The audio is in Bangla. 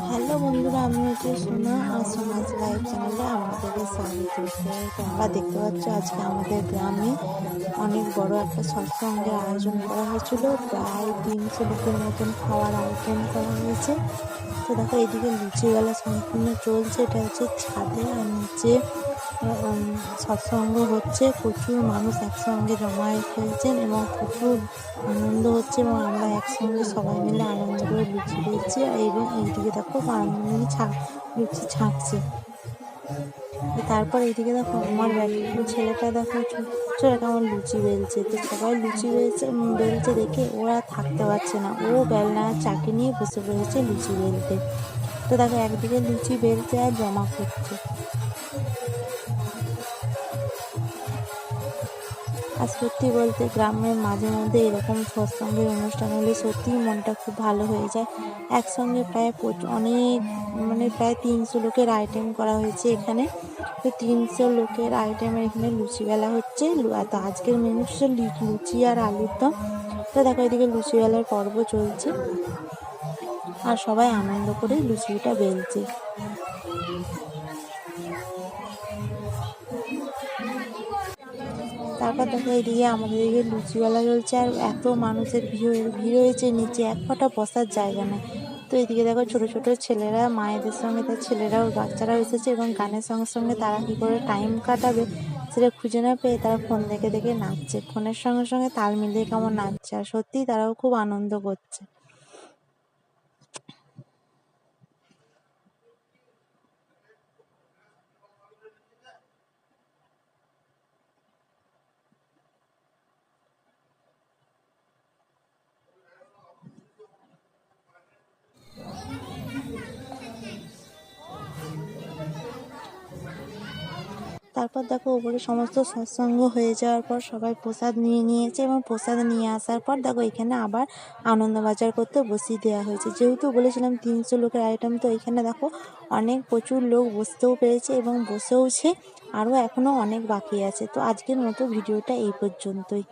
হ্যালো বন্ধুরা, আমি হচ্ছে সোনা আর সোনাজ লাইভ চ্যানেলে আপনাদেরকে স্বাগত। তোমরা দেখতে পাচ্ছ আজকে আমাদের গ্রামে অনেক বড় একটা সৎসঙ্গের আয়োজন করা হয়েছিল। প্রায় 300 লোকের মতন খাওয়ার আয়োজন করা হয়েছে। তো দেখো এইদিকে লুচিওয়ালা সম্পূর্ণ চলছে, এটা হচ্ছে ছাদে, আর নিচে সৎসঙ্গ হচ্ছে। প্রচুর মানুষ একসঙ্গে জমায়েত হয়েছেন এবং প্রচুর আনন্দ হচ্ছে এবং আমরা একসঙ্গে সবাই মিলে আনন্দ করে লুচি খেয়েছি। এবং এইদিকে দেখো বান্ধবী লুচি ছাঁকছে। তারপর এইদিকে দেখো আমার ব্যাটিপুর ছেলেটা দেখো ছোট কেমন লুচি বেলছে। তো সবাই লুচি বেলছে দেখে ওরা থাকতে পারছে না, ও বেলনা চাকি নিয়ে বসে পড়েছে লুচি বেলতে। তো দেখো একদিকে লুচি বেলছে আর জমা করছে। আর সত্যি বলতে গ্রামের মাঝে মধ্যে এরকম সৎসঙ্গের অনুষ্ঠান হলে সত্যিই মনটা খুব ভালো হয়ে যায়। একসঙ্গে প্রায় অনেক প্রায় 300 লোকের আইটেম করা হয়েছে এখানে। তো 300 লোকের আইটেমের এখানে লুচি বেলা হচ্ছে। তো আজকের মেনু ছিল লুচি আর আলুর দম। তো দেখো এদিকে লুচি বেলার পর্ব চলছে আর সবাই আনন্দ করে লুচিটা বেলছে। তারপর দেখো এইদিকে আমাদের এদিকে লুচিওয়ালা চলছে আর এত মানুষের ভিড় হয়েছে, নিচে এক ফোঁটা বসার জায়গা নেই। তো এইদিকে দেখো ছোট ছোট ছেলেরা মায়েদের সঙ্গে তার ছেলেরাও বাচ্চারাও এসেছে এবং গানের সঙ্গে সঙ্গে তারা কী করে টাইম কাটাবে সেটা খুঁজে না পেয়ে তারা ফোন দেখে দেখে নাচছে, ফোনের সঙ্গে সঙ্গে তাল মিলিয়ে কেমন নাচছে, আর সত্যিই তারাও খুব আনন্দ করছে। তারপর দেখো ওপরে সমস্ত সৎসঙ্গ হয়ে যাওয়ার পর সবাই প্রসাদ নিয়ে নিয়েছে এবং প্রসাদ নিয়ে আসার পর দেখো এখানে আবার আনন্দবাজার করতে বসিয়ে দেওয়া হয়েছে। যেহেতু বলেছিলাম 300 লোকের আইটেম, তো এখানে দেখো প্রচুর লোক বসতেও পেরেছে এবং বসেওছে, আরও এখনও অনেক বাকি আছে। তো আজকের মতো ভিডিওটা এই পর্যন্তই।